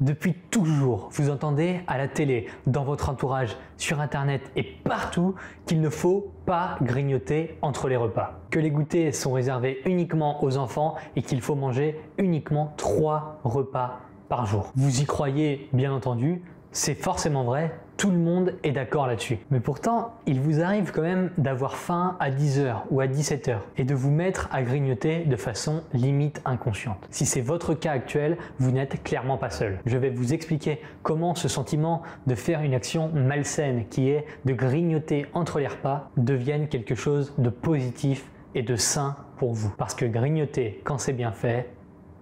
Depuis toujours, vous entendez à la télé, dans votre entourage, sur internet et partout qu'il ne faut pas grignoter entre les repas. Que les goûters sont réservés uniquement aux enfants et qu'il faut manger uniquement 3 repas par jour. Vous y croyez bien entendu, c'est forcément vrai, tout le monde est d'accord là-dessus. Mais pourtant, il vous arrive quand même d'avoir faim à 10h ou à 17h et de vous mettre à grignoter de façon limite inconsciente. Si c'est votre cas actuel, vous n'êtes clairement pas seul. Je vais vous expliquer comment ce sentiment de faire une action malsaine qui est de grignoter entre les repas devienne quelque chose de positif et de sain pour vous. Parce que grignoter quand c'est bien fait,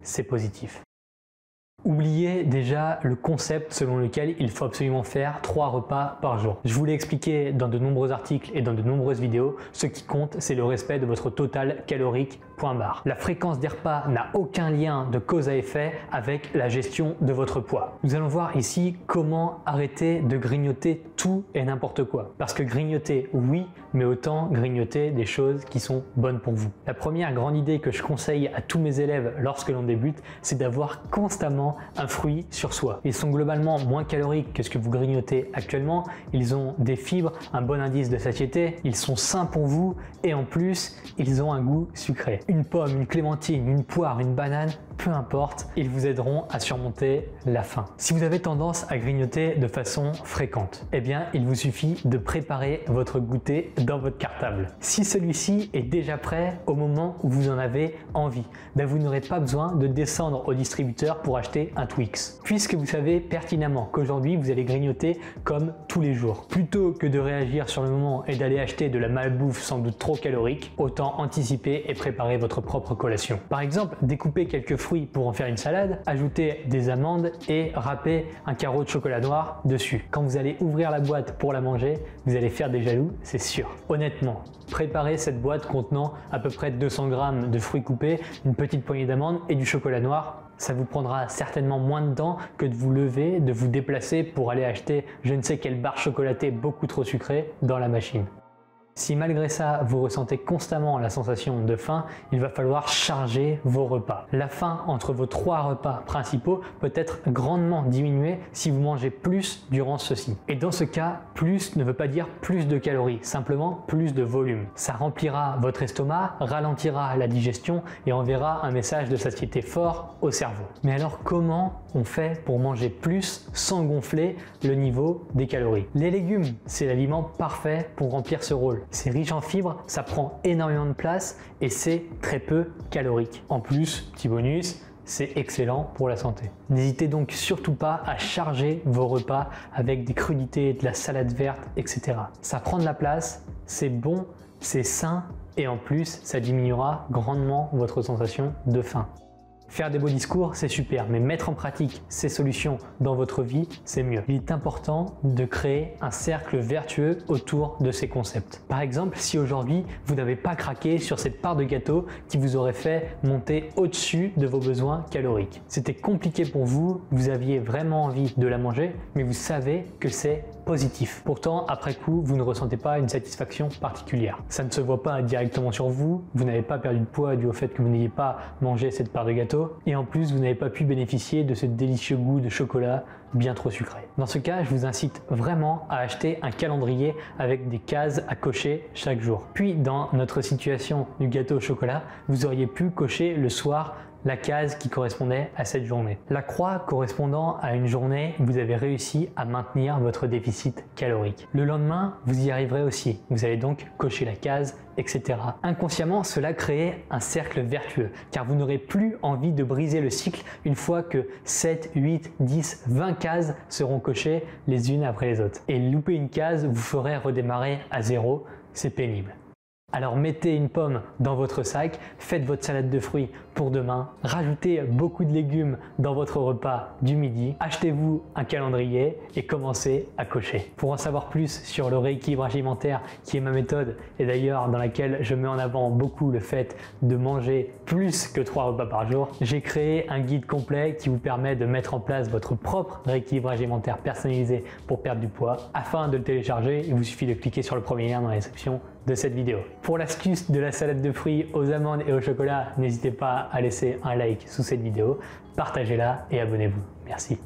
c'est positif. Oubliez déjà le concept selon lequel il faut absolument faire 3 repas par jour. Je vous l'ai expliqué dans de nombreux articles et dans de nombreuses vidéos, ce qui compte c'est le respect de votre total calorique, point barre. La fréquence des repas n'a aucun lien de cause à effet avec la gestion de votre poids. Nous allons voir ici comment arrêter de grignoter tout et n'importe quoi. Parce que grignoter, oui, mais autant grignoter des choses qui sont bonnes pour vous. La première grande idée que je conseille à tous mes élèves lorsque l'on débute, c'est d'avoir constamment un fruit sur soi. Ils sont globalement moins caloriques que ce que vous grignotez actuellement, ils ont des fibres, un bon indice de satiété, ils sont sains pour vous et en plus, ils ont un goût sucré. Une pomme, une clémentine, une poire, une banane, peu importe, ils vous aideront à surmonter la faim. Si vous avez tendance à grignoter de façon fréquente, eh bien, il vous suffit de préparer votre goûter dans votre cartable. Si celui-ci est déjà prêt au moment où vous en avez envie, ben vous n'aurez pas besoin de descendre au distributeur pour acheter un Twix. Puisque vous savez pertinemment qu'aujourd'hui, vous allez grignoter comme tous les jours. Plutôt que de réagir sur le moment et d'aller acheter de la malbouffe sans doute trop calorique, autant anticiper et préparer votre propre collation. Par exemple, découper quelques fruits pour en faire une salade, ajouter des amandes et râper un carreau de chocolat noir dessus. Quand vous allez ouvrir la boîte pour la manger, vous allez faire des jaloux, c'est sûr. Honnêtement, préparez cette boîte contenant à peu près 200 g de fruits coupés, une petite poignée d'amandes et du chocolat noir. Ça vous prendra certainement moins de temps que de vous lever, de vous déplacer pour aller acheter je ne sais quelle barre chocolatée beaucoup trop sucrée dans la machine. Si malgré ça, vous ressentez constamment la sensation de faim, il va falloir charger vos repas. La faim entre vos 3 repas principaux peut être grandement diminuée si vous mangez plus durant ceux-ci. Et dans ce cas, plus ne veut pas dire plus de calories, simplement plus de volume. Ça remplira votre estomac, ralentira la digestion et enverra un message de satiété fort au cerveau. Mais alors comment on fait pour manger plus sans gonfler le niveau des calories? Les légumes, c'est l'aliment parfait pour remplir ce rôle. C'est riche en fibres, ça prend énormément de place et c'est très peu calorique. En plus, petit bonus, c'est excellent pour la santé. N'hésitez donc surtout pas à charger vos repas avec des crudités, de la salade verte, etc. Ça prend de la place, c'est bon, c'est sain et en plus, ça diminuera grandement votre sensation de faim. Faire des beaux discours, c'est super, mais mettre en pratique ces solutions dans votre vie, c'est mieux. Il est important de créer un cercle vertueux autour de ces concepts. Par exemple, si aujourd'hui, vous n'avez pas craqué sur cette part de gâteau qui vous aurait fait monter au-dessus de vos besoins caloriques. C'était compliqué pour vous, vous aviez vraiment envie de la manger, mais vous savez que c'est positif. Pourtant, après coup, vous ne ressentez pas une satisfaction particulière. Ça ne se voit pas directement sur vous, vous n'avez pas perdu de poids dû au fait que vous n'ayez pas mangé cette part de gâteau, et en plus, vous n'avez pas pu bénéficier de ce délicieux goût de chocolat bien trop sucré. Dans ce cas, je vous incite vraiment à acheter un calendrier avec des cases à cocher chaque jour. Puis, dans notre situation du gâteau au chocolat, vous auriez pu cocher le soir la case qui correspondait à cette journée. La croix correspondant à une journée, vous avez réussi à maintenir votre déficit calorique. Le lendemain, vous y arriverez aussi. Vous allez donc cocher la case, etc. Inconsciemment, cela crée un cercle vertueux, car vous n'aurez plus envie de briser le cycle une fois que 7, 8, 10, 20 cases seront cochées les unes après les autres. Et louper une case vous ferait redémarrer à zéro, c'est pénible. Alors mettez une pomme dans votre sac, faites votre salade de fruits pour demain, rajoutez beaucoup de légumes dans votre repas du midi, achetez-vous un calendrier et commencez à cocher. Pour en savoir plus sur le rééquilibrage alimentaire qui est ma méthode et d'ailleurs dans laquelle je mets en avant beaucoup le fait de manger plus que 3 repas par jour, j'ai créé un guide complet qui vous permet de mettre en place votre propre rééquilibrage alimentaire personnalisé pour perdre du poids. Afin de le télécharger, il vous suffit de cliquer sur le premier lien dans la description de cette vidéo. Pour l'astuce de la salade de fruits aux amandes et au chocolat, n'hésitez pas à laisser un like sous cette vidéo, partagez-la et abonnez-vous. Merci.